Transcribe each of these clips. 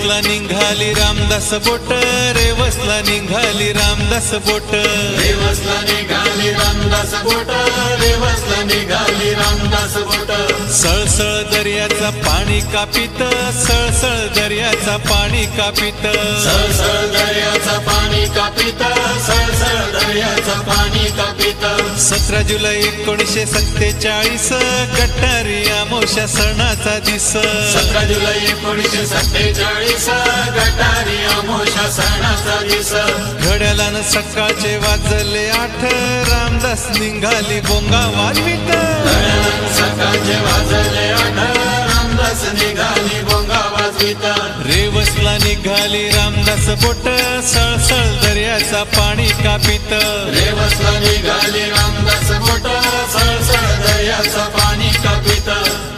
रेवसला निघाली रामदास बोट, रेवसला निघाली रामदास बोट, रेवसला निघाली रामदास बोट, रेवसला निघाली रामदास बोट. सळसळ दर्याचा पाणी कापित, सळसळ दर्याचा पाणी कापित, सळसळ दर्याचा पाणी कापित, सळसळ दर्याचा पाणी कापित. 17 जुलै 1947 गटारी अमावस्या सणाचा दिस, 17 जुलै 1947 गटारी अमावस्या सणाचा दिस. घड्याळानं सकाळचे वाजले 8, रामदास निघाली बोंगा वाजवीत, सकाळचे वाजले 8, रामदास निघाली बोंगा वाजवीत. रेवसला निघाली रामदास बोट, सळसळ दर्याचा पाणी कापित, रेवसला निघाली रामदास बोट, सळसळ दर्याचा पाणी कापित.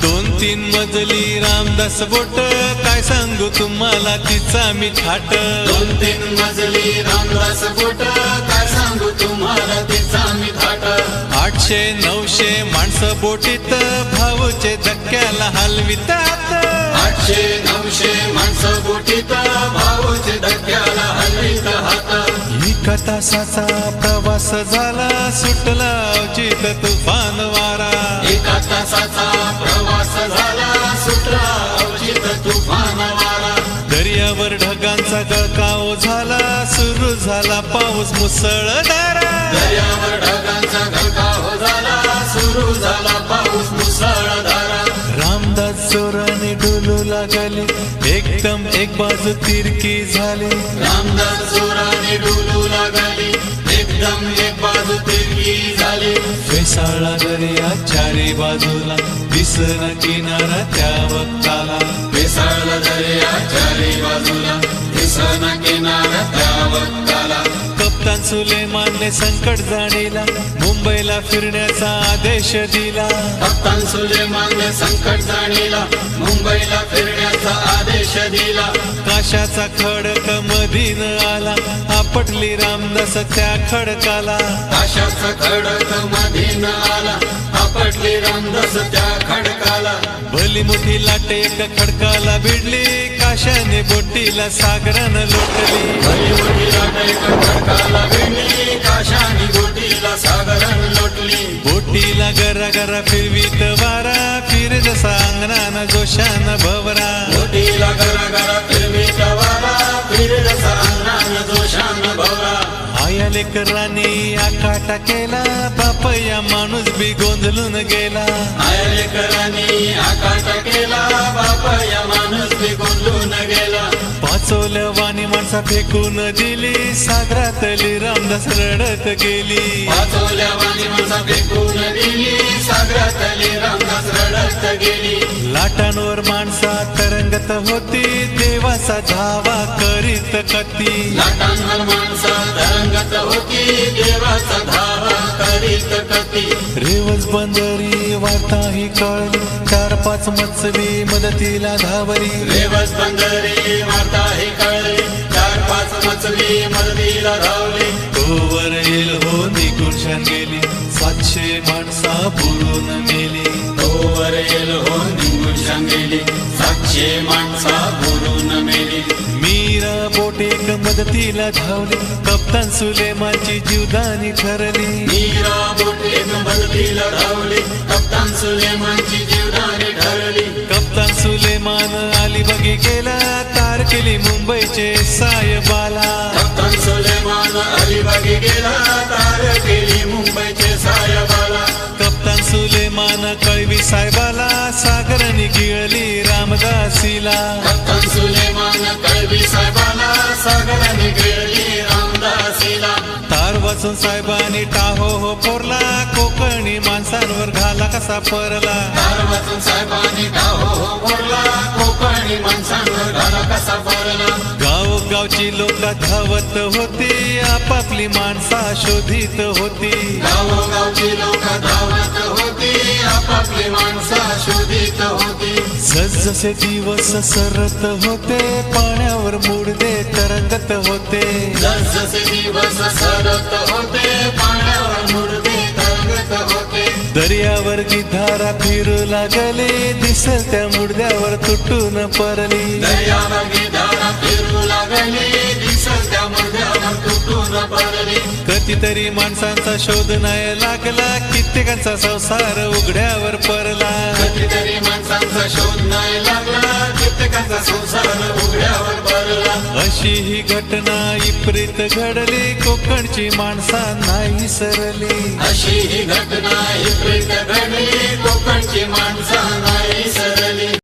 2-3 मजली रामदास बोट, काय सांगू तुम्हाला तिचा मी थाट. 2-3 मजली रामदास बोट, काय सांगू तुम्हाला तिचा मी थाट. 800-900 माणसं बोटीत, भाऊचे धक्क्याला हलवितात. 800-900 माणसं बोटीत, भाऊचे धक्क्याला हलवीत हात. 1 तासाचा प्रवास झाला, सुटला अवचित तुफान वारा. 1 तासाचा प्रवास झाला, सुटला अवचित तुफान वारा. दर्यावर ढगांचा गळकाव झाला, सुरू झाला पाऊस मुसळधार. दर्यावर ढगांचा गळकाव झाला, सुरू झाला पाऊस मुसळधार. रामदास जोराने डोलू लागले, एकदम एक बाजू तिरकी झाली. रामदास जोराने डोलू लागली, एकदम एक बाजू तिरकी झाली. फेसाळला दर्या चारी बाजूला, दिसना किनारा त्या वक्ताला. बेसाळला दर्या चारी बाजूला, दिसना किनारा त्या वक्ताला. कप्तान सुलेमानने संकट जाणीला, मुंबईला फिरण्याचा आदेश दिला. कप्तान सुलेमानने संकट जाणीला, मुंबईला फिरण्याचा आदेश दिला. काशाचा खडक मधीन आला, आपटली रामदास त्या खडकाला. आशाचा खडक मधीन आला, आपटली रामदास त्या खडकाला. भली मोठी लाट एका खडकाला भिडली, काशाने बोटीला सागरानं लोटली. भली मोठी लाट एका खडकाला भिडली, काशाने बोटीला सागरानं लोटली. बोटीला गरा गरा फिरवीत वारा, फिर जसा अंगणानं जोशानं भवरा. बोटीला गरा गरा फिरवीत वारा, फिर जसा अंगणानं जोशानं भवरा. आया लेकरांनी आकाटा केला, बाप या माणूस बी गोंधळून गेला. आया लेकरांनी आकाट केला, बाप या माणूस बी गोंधळून गेला. पाचोल्या वाणी माणसा फेकून दिली, सागरातली रामदास रडत गेली. वाचवल्या वाणी माणसा फेकून दिली, सागरातली रामदास रडत गेली. लाटांवर माणसा तरंगत होती, देवाचा धावा करीत कती. लाटांवर माणसा तरंगत होती, देवाचा धावा करीत कती. रेवस बंदरी वार्ता ही कळली, 4-5 मत्सवी मदतीला धावली. रेवस बंदरी वार्ता ही कळली, 4-5 मचली मदतीला धावली. तोवर येल हो निघून शान गेली, 700 माणसा बुरून मेली. तोवर येल हो निघून शान गेली, 700 माणसा बुरून मेली. मीरा बोट एक मदतीला धावली, कप्तान सुलेमानची जीवदानी ठरली. मीरा बोट एक मदतीला धावली, कप्तान सुलेमानची जीवदानी ठरली. कप्तान सुलेमान अलिबागी गेला, तार केली मुंबईचे सायबाला. कप्तान सुलेमान अलिबागी गेला, तार केली मुंबईचे सायबाला. कप्तान सुलेमान कळवी साहेबाला, सागराने गिळली रामदासीला. कप्तान सुलेमान कळवी साहेबाला, सागराने गिळली रामदासीला. तार वाचून साहेबांनी टाहो हो फोरला, कोकणी माणसांवर घाला कसा परला. तार वाचून साहेबांनी टाहो फोरला, कोकणी माणसांवर घाला कसा पडला. गावगावची लोक धावत होती, आपापली माणसा शोधित होती. गावोगावची लोक धावत होती, आपापली माणसा शोधित होती. जसजसे दिवस सरत होते, पाण्यावर मुडदे तरंगत होते. जसजसे दिवस सरत होते, पाण्यावर मुडदे तरंगत होते. दर्यावर गिधारा फिरू लागले, दिसल त्या मुडद्यावर तुटून परली. दर्यावर गिधारा फिरू लागली, दिसल त्या मुडद्यावर तुटून पडली. कधीतरी माणसांचा शोध नाही लागला, कित्येकांचा संसार उघड्यावर परला. कधीतरी माणसांचा शोध नाही लागला, कित्येकांचा संसार उघड्यावर पडला. अशी ही घटना विपरीत घडली, कोकणची माणसा नाही सरली. अशी ही घटना विपरीत घडली, कोकणची माणसं नाही सरली.